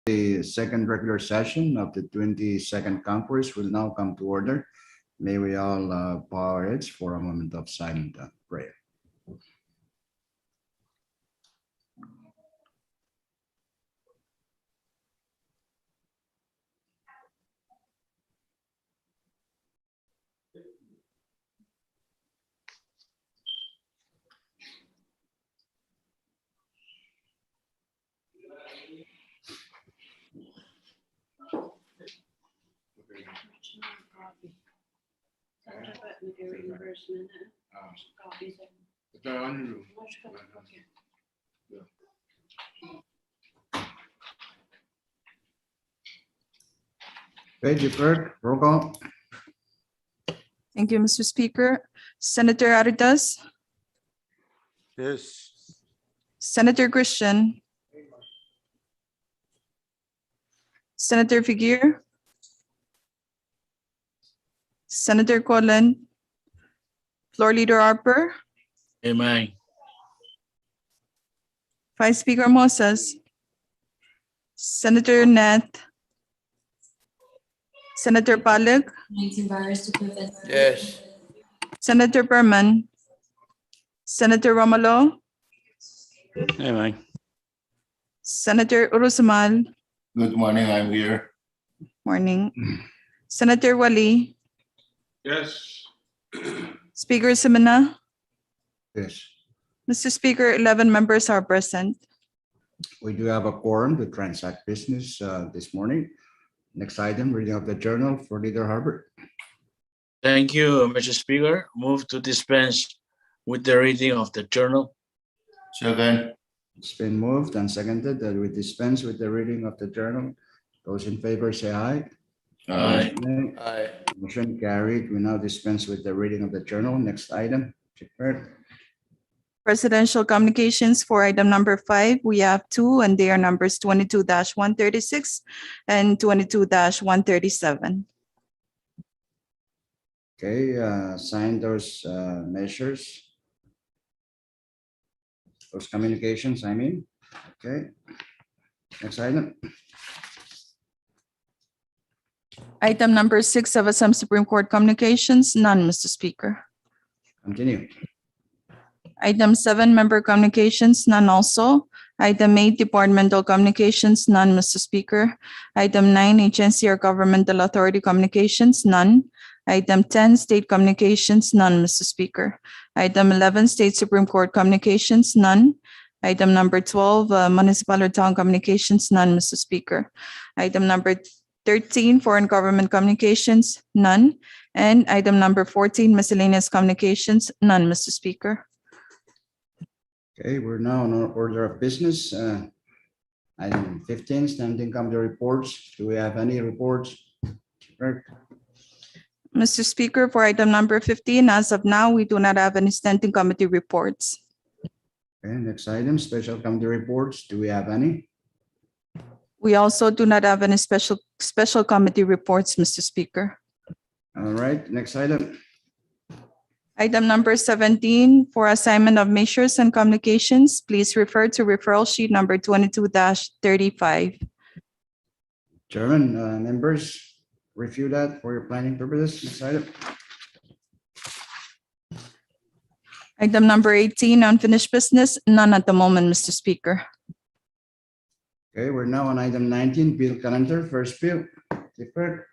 The second regular session of the 22nd conference will now come to order. May we all bow our heads for a moment of silent prayer. Okay, deferred, roll call. Thank you, Mr. Speaker. Senator Aridas, Yes. Senator Christian, Senator Figueroa, Senator Colin, Floor Leader Harper, Amen. Vice Speaker Moses, Senator Net, Senator Palag, Yes. Senator Berman, Senator Romalo, Amen. Senator Urusamal, Good morning, I'm here. morning, Senator Wali, Yes. Speaker Simina. Yes, Mr. Speaker, 11 members are present. we do have a quorum to transact business this morning. Next item, reading of the journal for Leader Harbert. Thank you, Mr. Speaker. Move to dispense with the reading of the journal. Second, It's been moved and seconded that we dispense with the reading of the journal. Those in favor say aye. Aye. Nay. Aye. Motion carried. We now dispense with the reading of the journal. Next item. Deferred. Presidential communications for item number 5, we have 2, and they are numbers 22-136 and 22-137. Okay, sign those measures. Those communications, I mean. Okay. Next item. Item number 6 of Assam Supreme Court communications, none, Mr. Speaker. Continue. Item 7, member communications, none also. Item 8, departmental communications, none, Mr. Speaker. Item 9, agency or governmental authority communications, none. Item 10, state communications, none, Mr. Speaker. Item 11, state Supreme Court communications, none. Item number 12, municipal or town communications, none, Mr. Speaker. Item number 13, foreign government communications, none. And item number 14, miscellaneous communications, none, Mr. Speaker. Okay, we're now on our order of business. Item 15, standing committee reports. Do we have any reports? Deferred. Mr. Speaker, for item number 15, as of now, we do not have any standing committee reports. Okay, next item, special committee reports. Do we have any? We also do not have any special committee reports, Mr. Speaker. All right, next item. Item number 17, for assignment of measures and communications, please refer to referral sheet number 22-35. Chairman, members, review that for your planning purposes. Next item. Item number 18, unfinished business, none at the moment, Mr. Speaker. Okay, we're now on item 19, bill calendar, first bill. Deferred.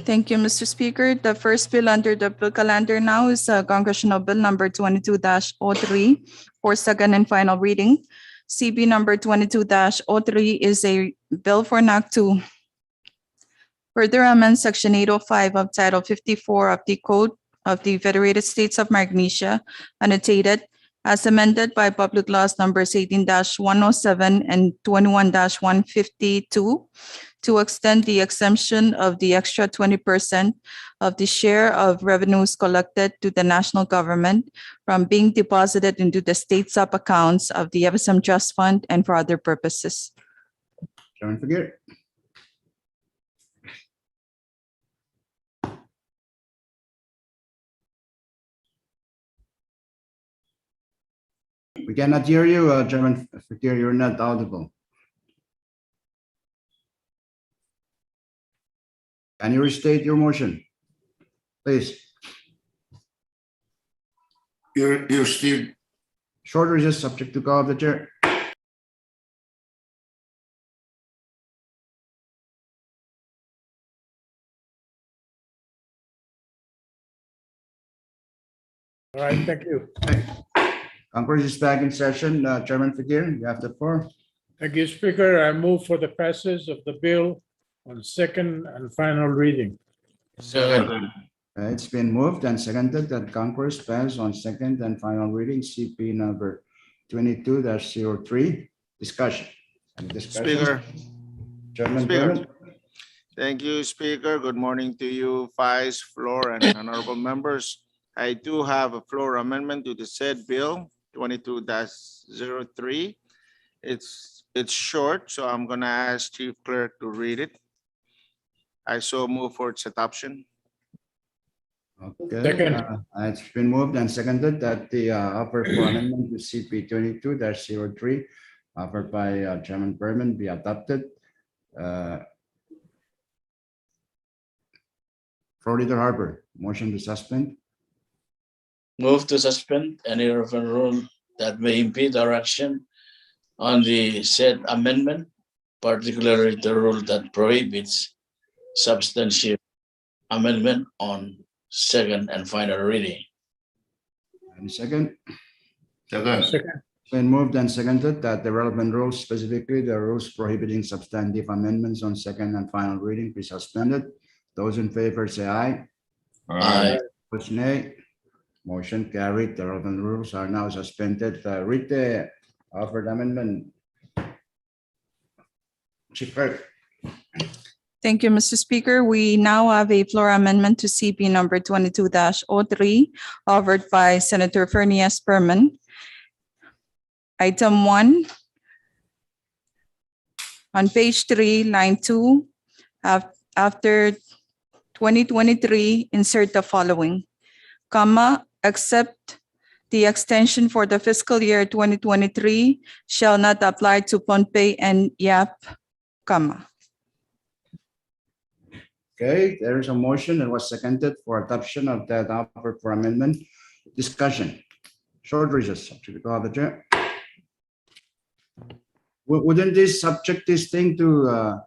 Thank you, Mr. Speaker. The first bill under the bill calendar now is Congressional Bill number 22-03 for second and final reading. CB number 22-03 is a bill for NAC to further amend Section 805 of Title 54 of the Code of the Federated States of Micronesia, annotated as amended by Public Laws numbers 18-107 and 21-152 to extend the exemption of the extra 20% of the share of revenues collected to the national government from being deposited into the state sub-accounts of the FSM Trust Fund and for other purposes. Chairman Figueroa. We cannot hear you, Chairman Figueroa. You're not audible. Can you restate your motion? Please, You're still, short recess subject to call of the chair. All right, thank you. Conference is back in session. Chairman Fakir, you have the floor. Thank you, Speaker. I move for the passage of the bill on second and final reading. Second. second, It's been moved and seconded that Congress pass on second and final reading CP number 22-03. Discussion. Any discussion? Speaker, Chairman Speaker. Berman? thank you, Speaker. Good morning to you, Vice, floor, and honorable members. I do have a floor amendment to the said bill 22-03. It's short, so I'm gonna ask Chief Clerk to read it. I so move for its adoption. Okay, Second. It's been moved and seconded that the offer for amendment to CP 22-03 offered by Chairman Berman be adopted. Floor Leader Harper, motion to suspend. Move to suspend any relevant rule that may impede our action on the said amendment, particularly the rule that prohibits substantive amendment on second and final reading. Any second? second, Second, Been moved and seconded that the relevant rules, specifically the rules prohibiting substantive amendments on second and final reading, be suspended. Those in favor say aye. Aye. Opposed, nay. Motion carried. The relevant rules are now suspended. Read the offered amendment. Chief Clerk. Thank you, Mr. Speaker. We now have a floor amendment to CP number 22-03 offered by Senator Fernie S. Berman. Item 1. On page 3, line 2, after 2023, insert the following, comma, except the extension for the fiscal year 2023 shall not apply to Pohnpei and Yap, comma. Okay, there is a motion that was seconded for adoption of that offer for amendment. Discussion. Short recess. Subject to call of the chair. Wouldn't this subject this thing to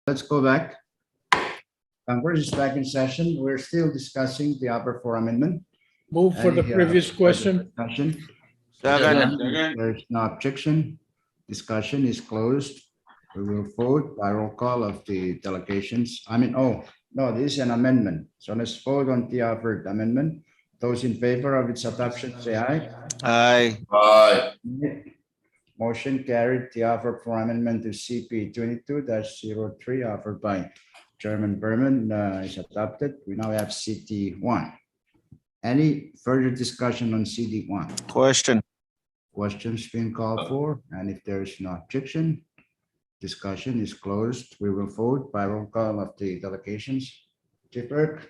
let's go back. Congress is back in session. We're still discussing the upper floor amendment. Move for the Any, previous further question. discussion? Second. There's no objection. Discussion is closed. We will vote by roll call of the delegations. Oh, no, this is an amendment. So let's vote on the offered amendment. Those in favor of its adoption, say aye. Aye. Aye. Motion carried. The offer for amendment to CP 22-03 offered by Chairman Berman is adopted. We now have CT1. Any further discussion on CD1? Question. Questions being called for, and if there is no objection, discussion is closed. We will vote by roll call of the delegations. Chief Clerk?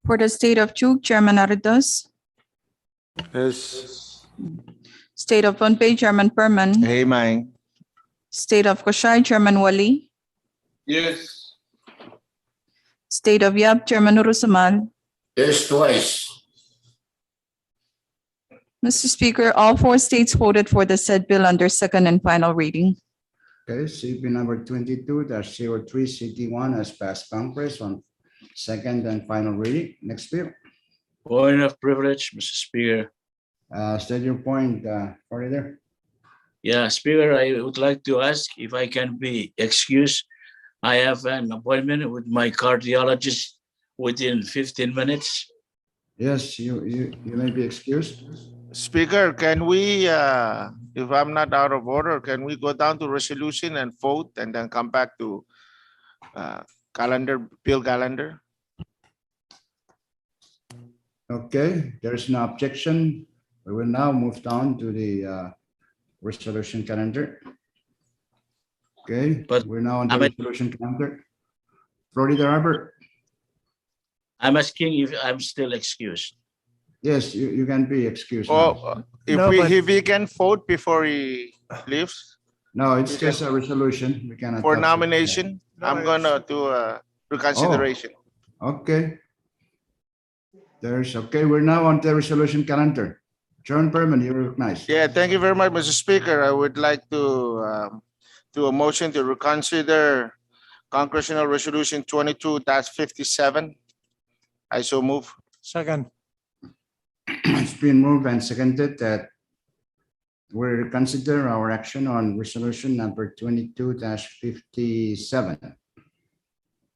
For the state of Chuk, Chairman Aridas. Yes. State of Pohnpei, Chairman Perman. Hey, Mang. State of Koshai, Chairman Wali. Yes. State of Yap, Chairman Urusamal. Yes, twice. Mr. Speaker, all four states voted for the said bill under second and final reading. Okay, CP number 22-03 CD1 has passed Congress on second and final reading. Next bill. Point of privilege, Mr. Speaker. State your point, Florida. Yeah, Speaker, I would like to ask if I can be excused. I have an appointment with my cardiologist within 15 minutes. Yes, you may be excused. Speaker, can we, if I'm not out of order, can we go down to resolution and vote and then come back to bill calendar? Okay, there's no objection. We will now move down to the resolution calendar. Okay, But we're now on the I'm a- resolution calendar. Florida Robert, I'm asking if I'm still excused. yes, you can be excused now. Oh, if we can vote before he leaves No, it's just a resolution. We cannot. for adopt it. nomination, I'm gonna do a reconsideration. Okay. Okay, we're now on the resolution calendar. John Berman, you're recognized. Yeah, thank you very much, Mr. Speaker. I would like to do a motion to reconsider Congressional Resolution 22-57. I so move. Second. It's been moved and seconded that we reconsider our action on resolution number 22-57.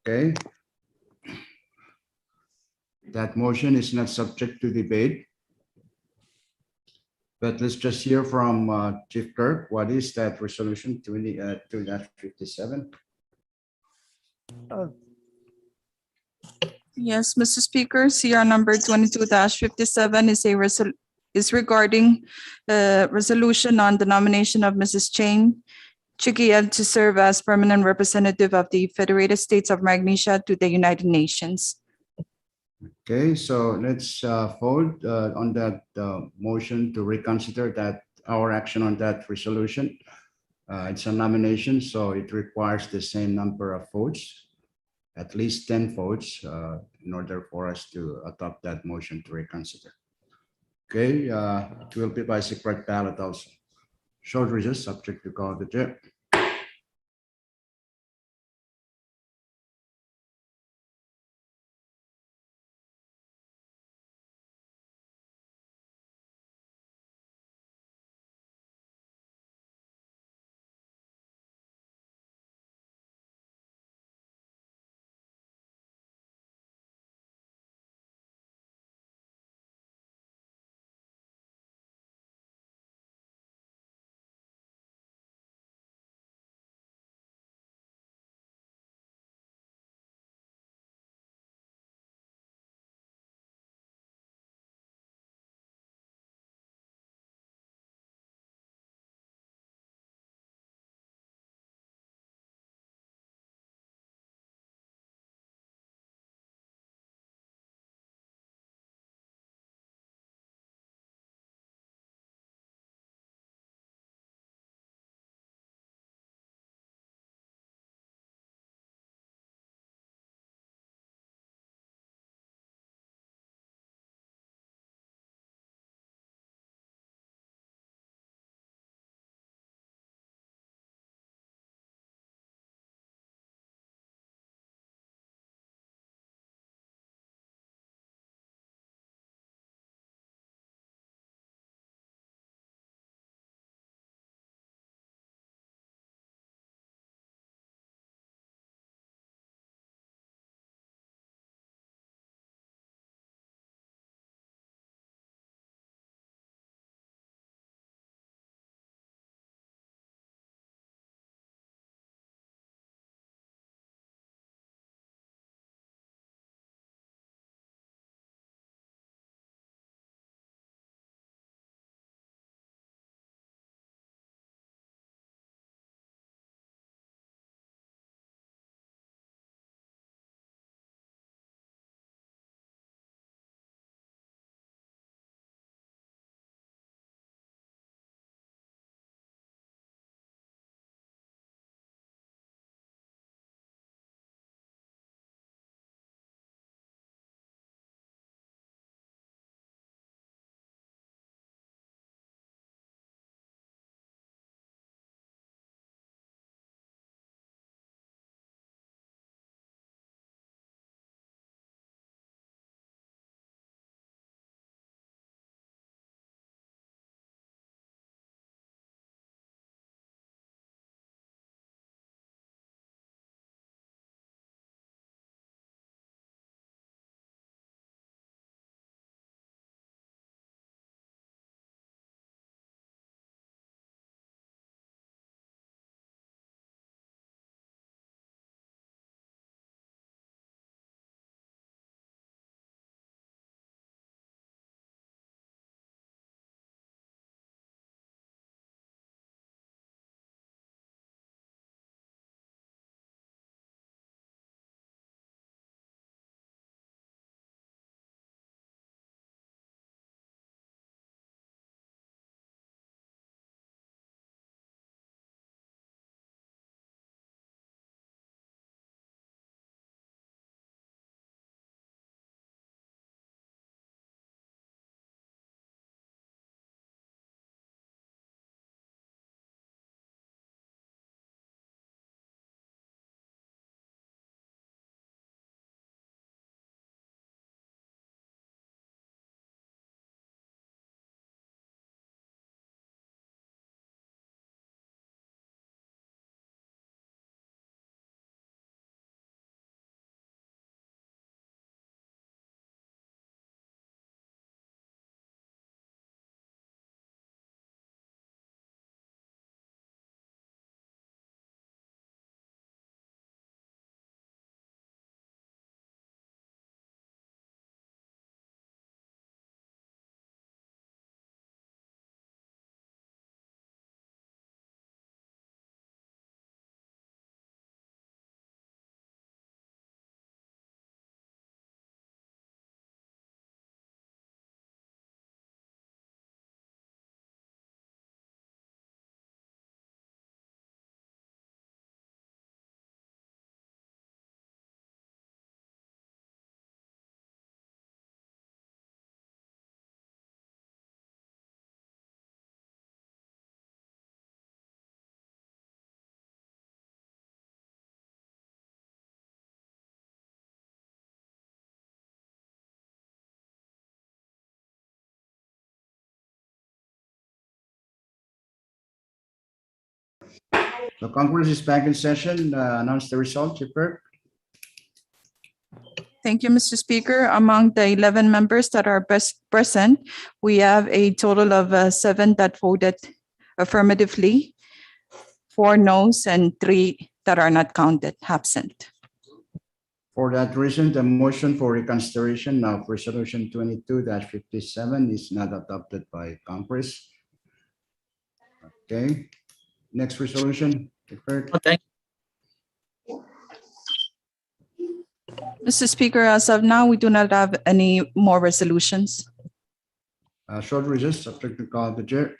Okay. That motion is not subject to debate. But let's just hear from Chief Clerk. What is that resolution 22-57? Yes, Mr. Speaker, CR number 22-57 is regarding resolution on the nomination of Mrs. Jane Chikiev to serve as permanent representative of the Federated States of Micronesia to the United Nations. Okay, so let's vote on that motion to reconsider that our action on that resolution. It's a nomination, so it requires the same number of votes, at least 10 votes, in order for us to adopt that motion to reconsider. Okay, it will be by secret ballot also. Short recess, subject to call the chair. The Congress is back in session. Announce the result, Chief Clerk. Thank you, Mr. Speaker. Among the 11 members that are present, we have a total of 7 that voted affirmatively, 4 noes, and 3 that are not counted absent. For that reason, the motion for reconsideration of Resolution 22-57 is not adopted by Congress. Okay, next resolution, Chief Clerk. Oh, thank Mr. Speaker, as of now, we do not have any more resolutions. Short recess, subject to call of the chair.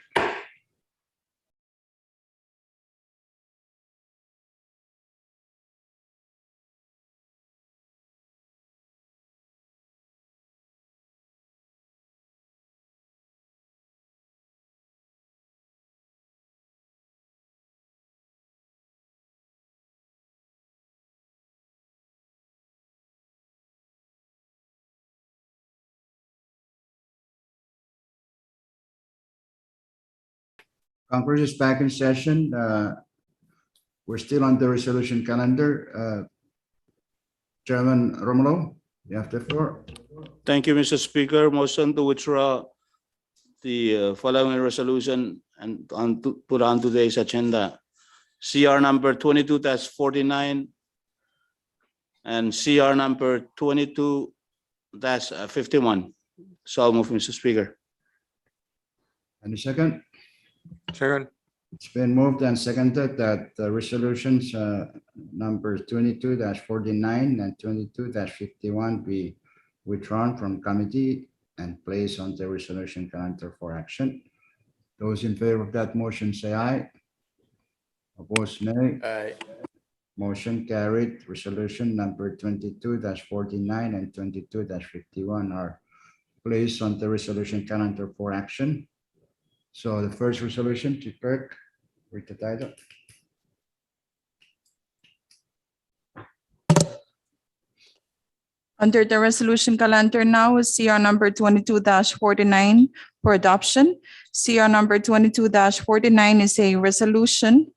Congress is back in session. We're still on the resolution calendar. Chairman Romulo, you have the floor. Thank you, Mr. Speaker. Motion to withdraw the following resolution and put on today's agenda. CR number 22-49 and CR number 22-51. So move, Mr. Speaker. Any second? Second. It's been moved and seconded that the resolutions numbers 22-49 and 22-51 be withdrawn from committee and placed on the resolution calendar for action. Those in favor of that motion say aye. Opposed, nay. Aye. Motion carried. Resolution number 22-49 and 22-51 are placed on the resolution calendar for action. So the first resolution, Chief Clerk, read the title. Under the resolution calendar now is CR number 22-49 for adoption. CR number 22-49 is a resolution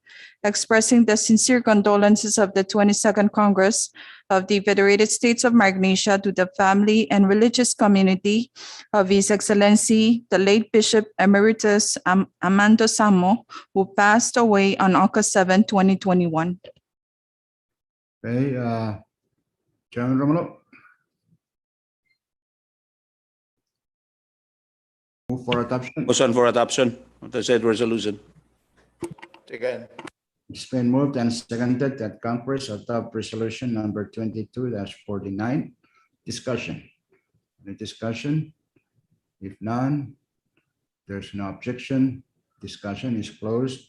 expressing the sincere condolences of the 22nd Congress of the Federated States of Micronesia to the family and religious community of His Excellency, the late Bishop Emeritus Amando Samo, who passed away on August 7, 2021. Okay, Chairman Romulo. Move for adoption. Motion for adoption of the said resolution. Second. It's been moved and seconded that Congress adopt resolution number 22-49. Discussion. Any discussion? If none, there's no objection. Discussion is closed.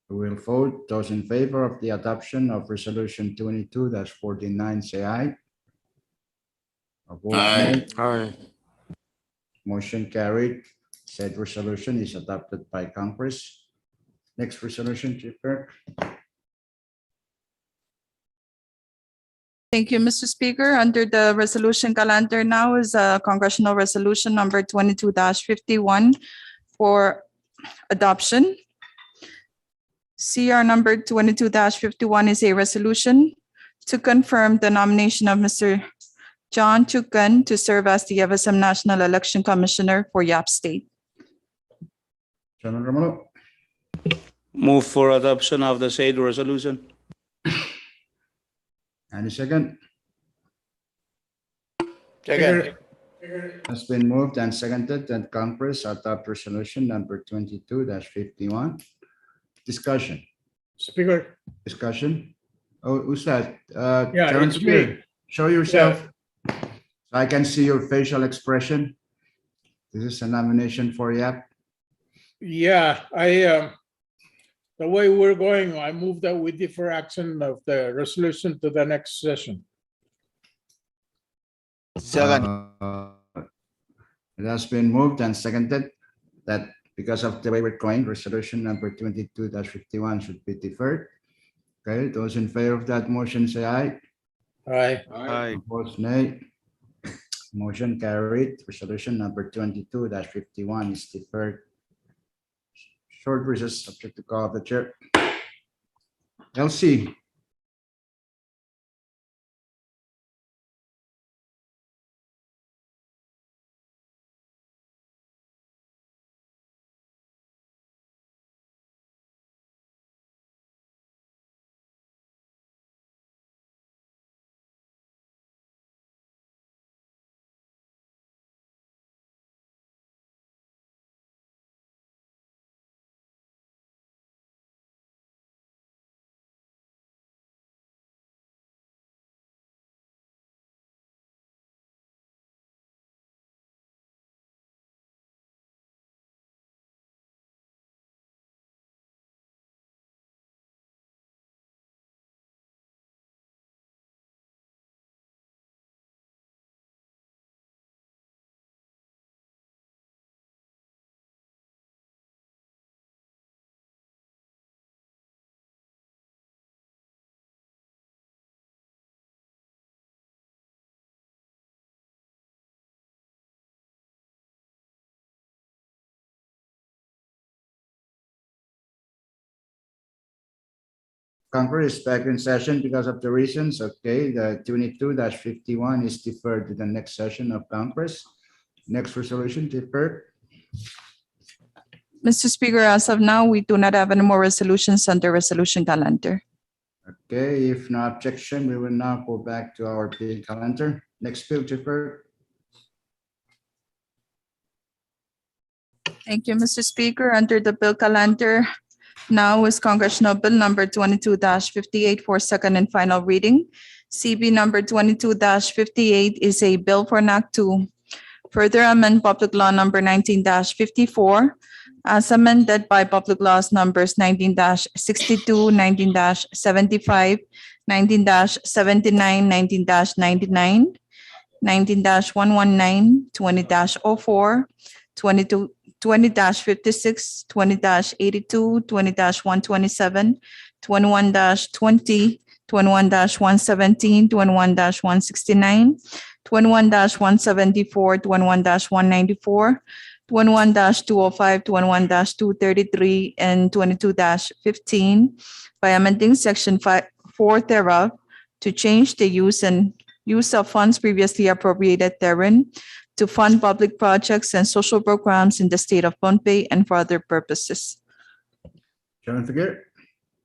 We will vote. Those in favor of the adoption of resolution 22-49 say aye. Opposed, Aye. nay. Aye. Motion carried. Said resolution is adopted by Congress. Next resolution, Chief Clerk. Thank you, Mr. Speaker. Under the resolution calendar now is Congressional Resolution number 22-51 for adoption. CR number 22-51 is a resolution to confirm the nomination of Mr. John Chukan to serve as the FSM National Election Commissioner for Yap State. Chairman Romulo. Move for adoption of the said resolution. Any second? Second. Has been moved and seconded that Congress adopt resolution number 22-51. Discussion. Speaker, Discussion. Oh, who's that? Yeah, Chairman it's me. Spear, show yourself. So I can see your facial expression. This is a nomination for YAP. yeah, the way we're going, I move that we defer action of the resolution to the next session. Second. It has been moved and seconded that because of the way we're going, resolution number 22-51 should be deferred. Okay, those in favor of that motion say aye. Aye. Aye. Opposed, nay. Motion carried. Resolution number 22-51 is deferred. short recess subject to call of the chair. LC. Congress is back in session because of the reasons. Okay, the 22-51 is deferred to the next session of Congress. Next resolution deferred. Mr. Speaker, as of now, we do not have any more resolutions on the resolution calendar. Okay, if no objection, we will now go back to our bill calendar. Next bill deferred. Thank you, Mr. Speaker. Under the bill calendar, now is Congressional Bill number 22-58 for second and final reading. CB number 22-58 is a bill for an act to further amend Public Law number 19-54 as amended by Public Laws numbers 19-62, 19-75, 19-79, 19-99, 19-119, 20-04, 20-56, 20-82, 20-127, 21-20, 21-117, 21-169, 21-174, 21-194, 21-205, 21-233, and 22-15 by amending Section 4 thereof to change the use of funds previously appropriated therein to fund public projects and social programs in the state of Pohnpei and for other purposes. Chairman Figueroa.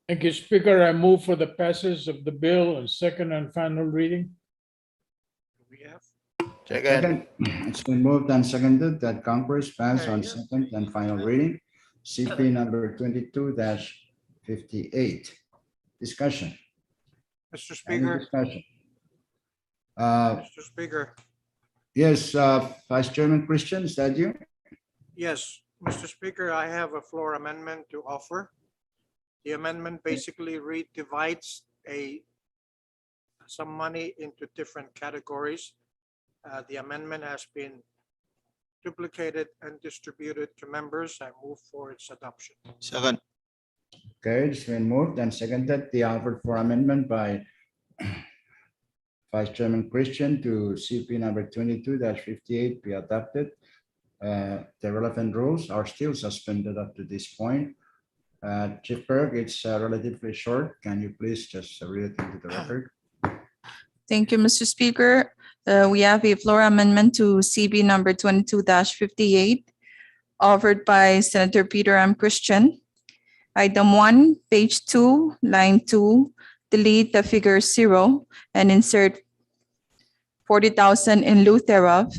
Thank you, Speaker. I move for the passage of the bill on second and final reading. Second. It's been moved and seconded that Congress pass on second and final reading. CP number 22-58. Discussion. Mr. Any Speaker, discussion? Mr. Speaker, Yes, Vice Chairman Christian, is that you? yes, Mr. Speaker, I have a floor amendment to offer. The amendment basically divides some money into different categories. The amendment has been duplicated and distributed to members. I move for its adoption. Second. Okay, it's been moved and seconded. The offer for amendment by Vice Chairman Christian to CP number 22-58 be adopted. The relevant rules are still suspended up to this point. Chief Berg, it's relatively short. Can you please just read it into the record? Thank you, Mr. Speaker. We have a floor amendment to CB number 22-58 offered by Senator Peter M. Christian. Item 1, page 2, line 2, delete the figure 0 and insert 40,000 in lieu thereof.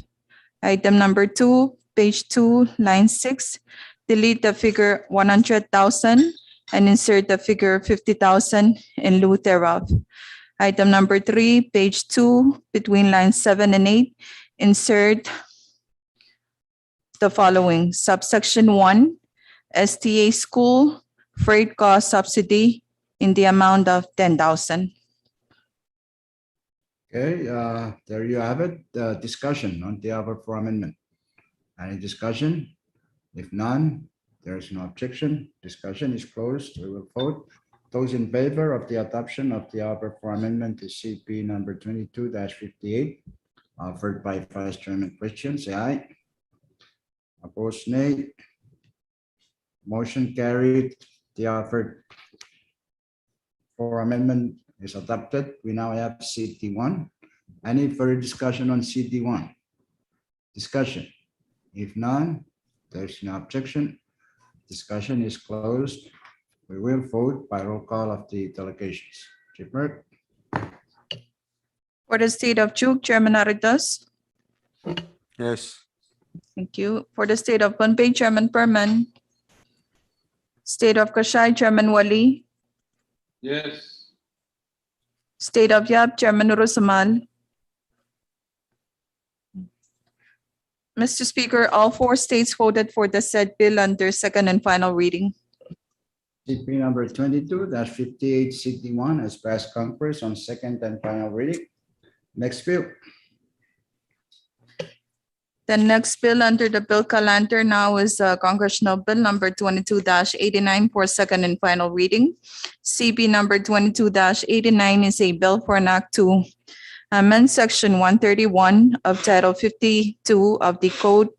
Item number 2, page 2, line 6, delete the figure 100,000 and insert the figure 50,000 in lieu thereof. Item number 3, page 2, between lines 7 and 8, insert the following: subsection 1, STA school freight cost subsidy in the amount of 10,000. Okay, there you have it. Discussion on the offer for amendment. Any discussion? If none, there is no objection. Discussion is closed. We will vote. Those in favor of the adoption of the offer for amendment to CP number 22-58 offered by Vice Chairman Christian, say aye. Opposed, nay. Motion carried. The offered for amendment is adopted. We now have CD1. Any further discussion on CD1? Discussion. If none, there's no objection. Discussion is closed. We will vote by roll call of the delegations. Chief Burke, For the state of Chuk, Chairman Aritas. Yes. Thank you. For the state of Pohnpei, Chairman Perman. State of Kashai, Chairman Wali. Yes. State of Yap, Chairman Urusamal. Mr. Speaker, all four states voted for the said bill under second and final reading. CP number 22-58 CD1 has passed Congress on second and final reading. Next bill. The next bill under the bill calendar now is Congressional Bill number 22-89 for second and final reading. CB number 22-89 is a bill for an act to amend section 131 of Title 52 of the Code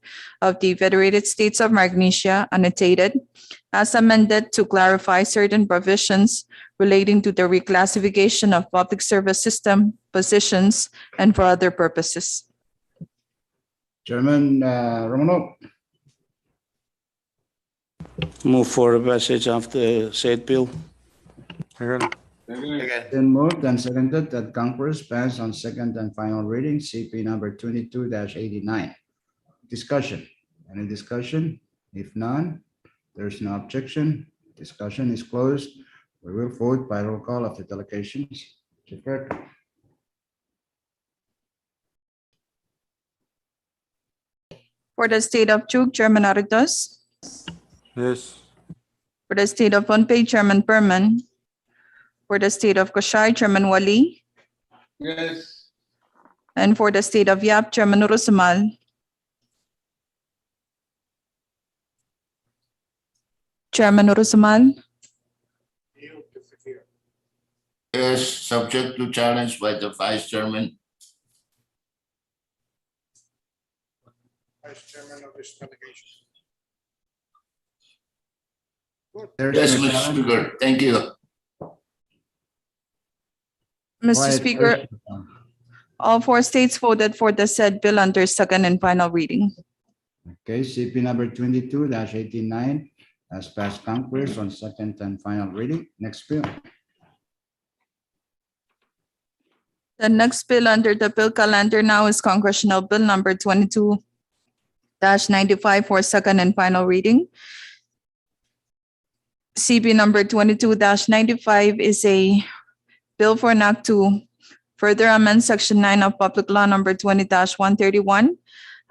of the Federated States of Micronesia, annotated, as amended to clarify certain provisions relating to the reclassification of public service system positions and for other purposes. Chairman Romanov, Move for passage of the said bill. Second. then moved and seconded that Congress pass on second and final reading CP number 22-89. Discussion. Any discussion? If none, there's no objection. Discussion is closed. We will vote by roll call of the delegations. Chief Clerk. For the state of Chuk, Chairman Aritas. Yes. For the state of Pohnpei, Chairman Perman. For the state of Kashai, Chairman Wali. Yes. And for the state of Yap, Chairman Urusamal. Chairman Urusamal. Yes, subject to challenge by the Vice Chairman. Vice Chairman of this delegation. There's Yes, no Mr. challenge. Speaker, thank you. Mr. Quiet, Speaker, please. all four states voted for the said bill under second and final reading. Okay, CP number 22-89 has passed Congress on second and final reading. Next bill. The next bill under the bill calendar now is Congressional Bill number 22-95 for second and final reading. CB number 22-95 is a bill for an act to further amend section 9 of Public Law number 20-131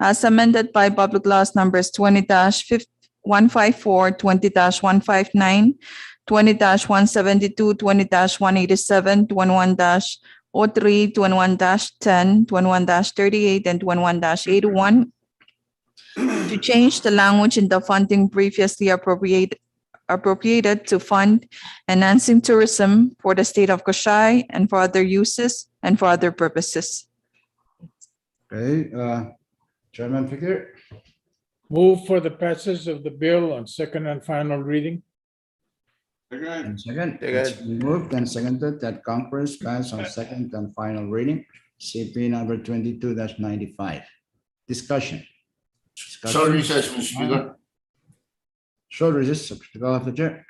as amended by Public Laws numbers 20-154, 20-159, 20-172, 20-187, 21-03, 21-10, 21-38, and 21-81 to change the language in the funding previously appropriated to fund enhancing tourism for the state of Kashai and for other uses and for other purposes. Okay, Chairman Figure, Move for the passage of the bill on second and final reading. and second. It's been moved and seconded that Congress pass on second and final reading CP number 22-95. Discussion. Short recess, Mr. Speaker. Short recess, the call of the chair.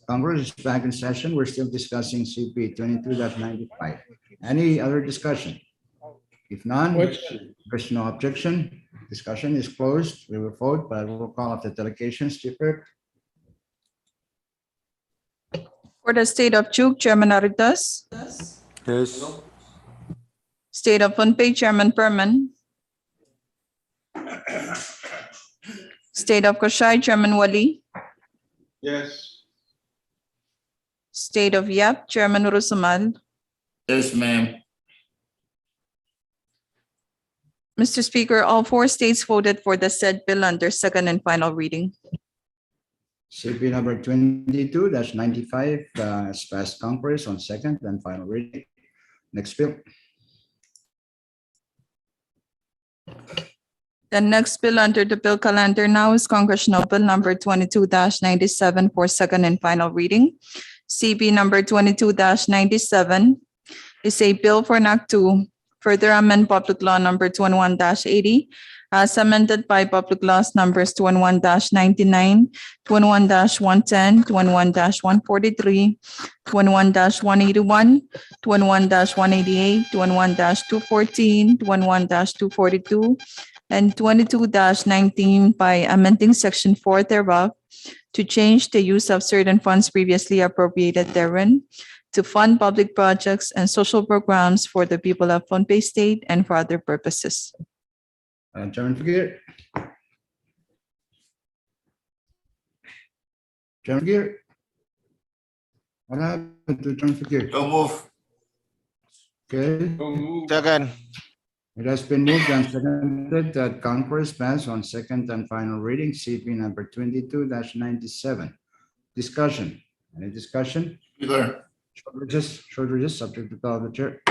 Congress is back in session. We're still discussing CP 22-95. Any other discussion? If none, Which, there's no objection. Discussion is closed. We will vote by roll call of the delegations. Chief Clerk? For the state of Chuuk, Chairman Aritas. Yes. State of Pohnpei, Chairman Perman. State of Koshai, Chairman Wali. yes, State of Yap, Chairman Urusamal. Yes, ma'am. Mr. Speaker, all four states voted for the said bill under second and final reading. CP number 22-95 has passed Congress on second and final reading. Next bill. The next bill under the bill calendar now is Congressional Bill number 22-97 for second and final reading. CB number 22-97 is a bill for an act to further amend Public Law number 21-80 as amended by Public Laws numbers 21-99, 21-110, 21-143, 21-181, 21-188, 21-214, 21-242, and 22-19 by amending Section 4 thereof to change the use of certain funds previously appropriated therein to fund public projects and social programs for the people of Pohnpei State and for other purposes. Chairman Figueroa. Chairman Figueroa. What happened to Chairman Figueroa? So move. Okay, Second. it has been moved and seconded that Congress pass on second and final reading CP number 22-97. Discussion. Any discussion? Speaker, Short recess, subject to call of the chair.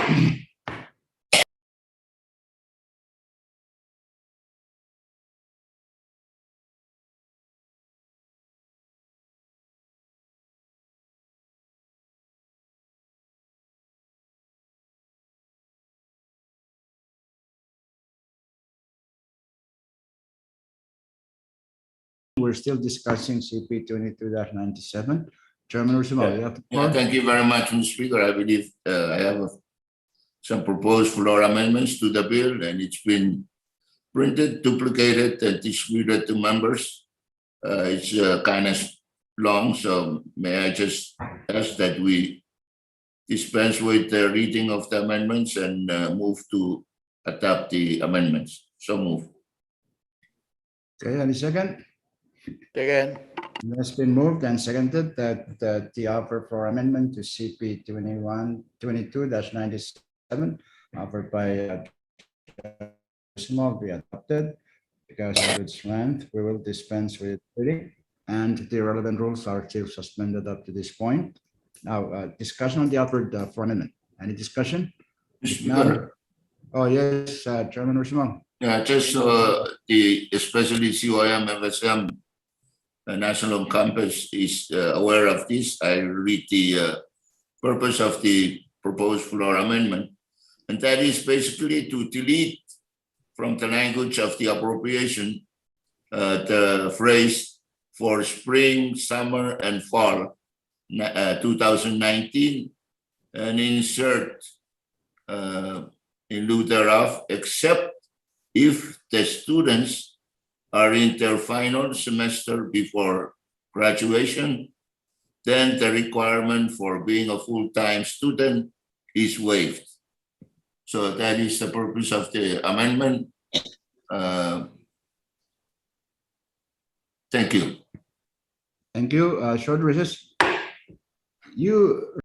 We're still discussing CP 22-97. Chairman Ursula, you have the yeah, floor. thank you very much, Mr. Speaker. I believe I have some proposed floor amendments to the bill, and it's been printed, duplicated, and distributed to members. It's kind of long, so may I just ask that we dispense with the reading of the amendments and move to adopt the amendments. So move. Okay, any second? Second. It has been moved and seconded that the offer for amendment to CP 22-97 offered by small be adopted. Because of its length, we will dispense with reading, and the relevant rules are still suspended up to this point. Now, discussion on the offered for amendment. Any discussion? Mr. Now, Speaker, oh yes, Chairman Ursula. yeah, just especially COM, FSM, National Campus is aware of this. I read the purpose of the proposed floor amendment, and that is basically to delete from the language of the appropriation the phrase for spring, summer, and fall 2019, and insert in lieu thereof, except if the students are in their final semester before graduation, then the requirement for being a full-time student is waived. So that is the purpose of the amendment. Thank you. Thank you. Short recess. You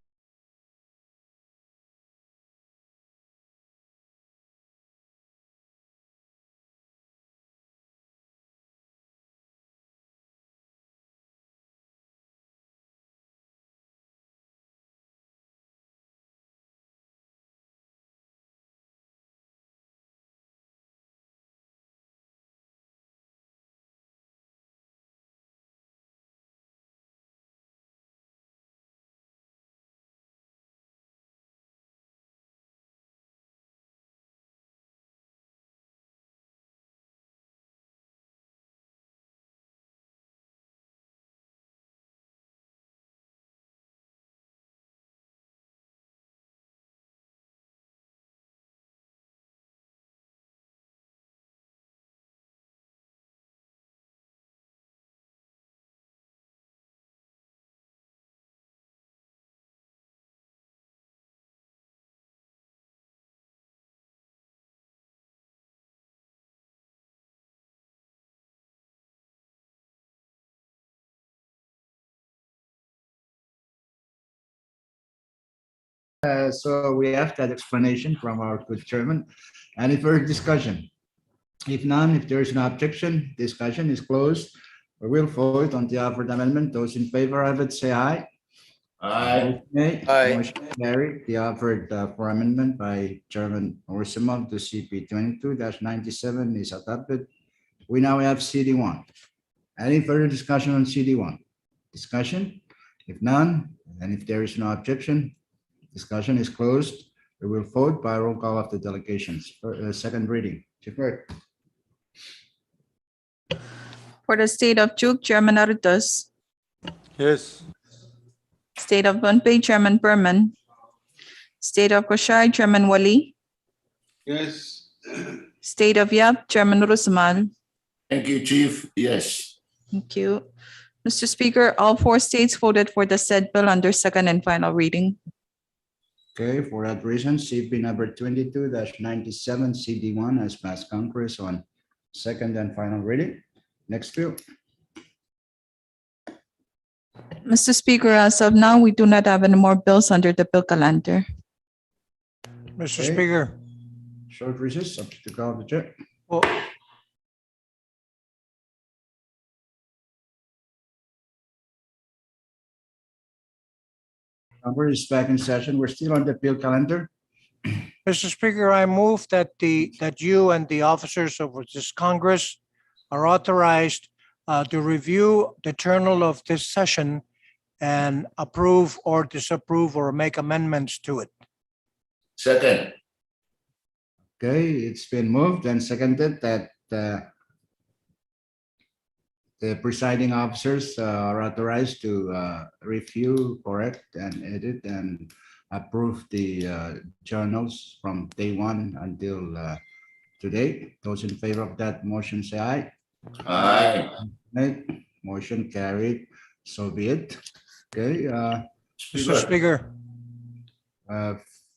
So we have that explanation from our good chairman. Any further discussion? If none, if there is no objection, discussion is closed. We will vote on the offered amendment. Those in favor of it, say aye. Aye. Nay. Aye. Motion carried. The offered for amendment by Chairman Orisimov to CP 22-97 is adopted. We now have CD1. Any further discussion on CD1? Discussion? If none, and if there is no objection, discussion is closed. We will vote by roll call of the delegations. Second reading. Chief Clerk. For the state of Duke, Chairman Aritas. Yes. State of Pohnpei, Chairman Berman. State of Koshai, Chairman Wali. Yes. State of Yap, Chairman Rusamal. Thank you, Chief. Yes. Thank you. Mr. Speaker, all 4 states voted for the said bill under second and final reading. Okay, for that reason, CP number 22-97 CD1 has passed Congress on second and final reading. Next bill. Mr. Speaker, as of now, we do not have any more bills under the bill calendar. Mr. Okay. Speaker, Short recess, subject to call of the chair. well, We're just back in session. We're still on the bill calendar. Mr. Speaker, I move that that you and the officers of this Congress are authorized to review the journal of this session and approve or disapprove or make amendments to it. Second. Okay, it's been moved and seconded that the presiding officers are authorized to review, correct, and edit and approve the journals from day one until today. Those in favor of that motion say aye. Aye. Aye. Motion carried. So be it. Okay, Mr. Speaker,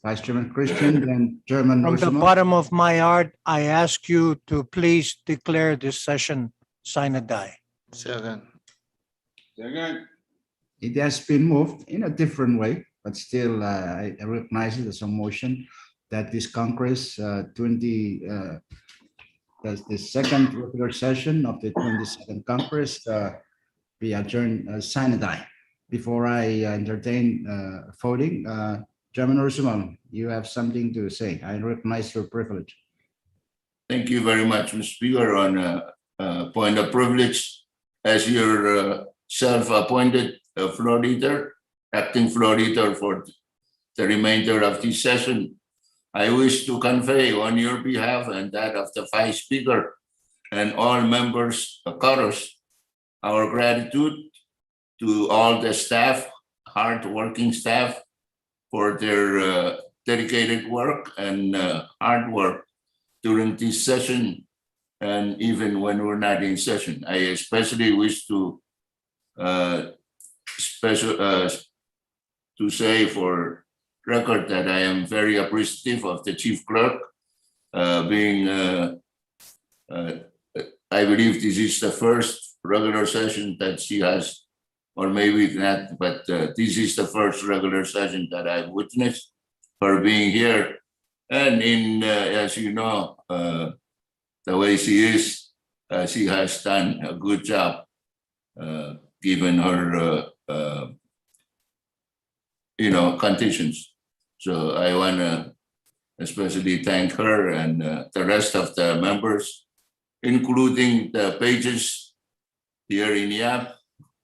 Vice Chairman Christian and Chairman from the Ursula. bottom of my heart, I ask you to please declare this session sine die. Second. It has been moved in a different way, but still I recognize it as a motion that this Congress that's the second regular session of the 22nd Congress be adjourned sine die. Before I entertain voting, Chairman Ursula, you have something to say. I recognize your privilege. Thank you very much, Mr. Speaker, on a point of privilege as your self-appointed floor leader, acting floor leader for the remainder of this session. I wish to convey on your behalf and that of the Vice Speaker and all members of Chorus our gratitude to all the staff, hardworking staff, for their dedicated work and hard work during this session and even when we're not in session. I especially wish to say for record that I am very appreciative of the Chief Clerk being, I believe this is the first regular session that she has, or maybe not, but this is the first regular session that I've witnessed her being here. And in, as you know, the way she is, she has done a good job given her, conditions. So I want to especially thank her and the rest of the members, including the pages here in Yap,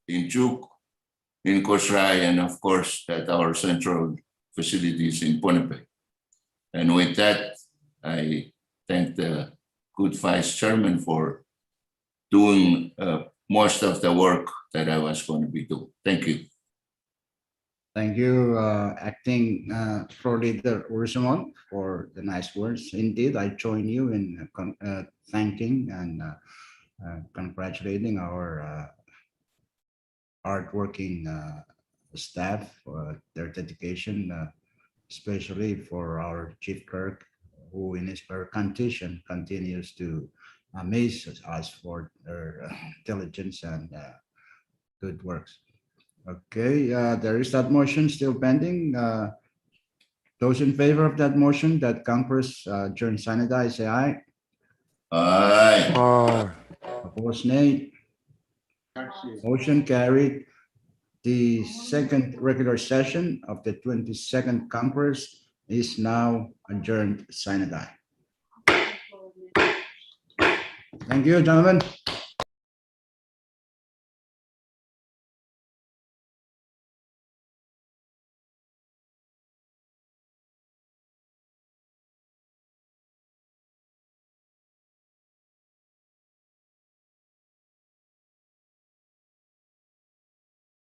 in Duke, in Koshai, and of course at our central facilities in Pohnpei. And with that, I thank the good Vice Chairman for doing most of the work that I was going to be doing. Thank you. Thank you, Acting Floor Leader Ursumal, for the nice words. Indeed, I join you in thanking and congratulating our hardworking staff for their dedication, especially for our Chief Clerk, who in his condition continues to amaze us for their diligence and good works. Okay, there is that motion still pending. Those in favor of that motion that Congress adjourn sine die, say aye. Aye. Opposed, nay. Motion carried. The second regular session of the 22nd Congress is now adjourned sine die. Thank you, gentlemen.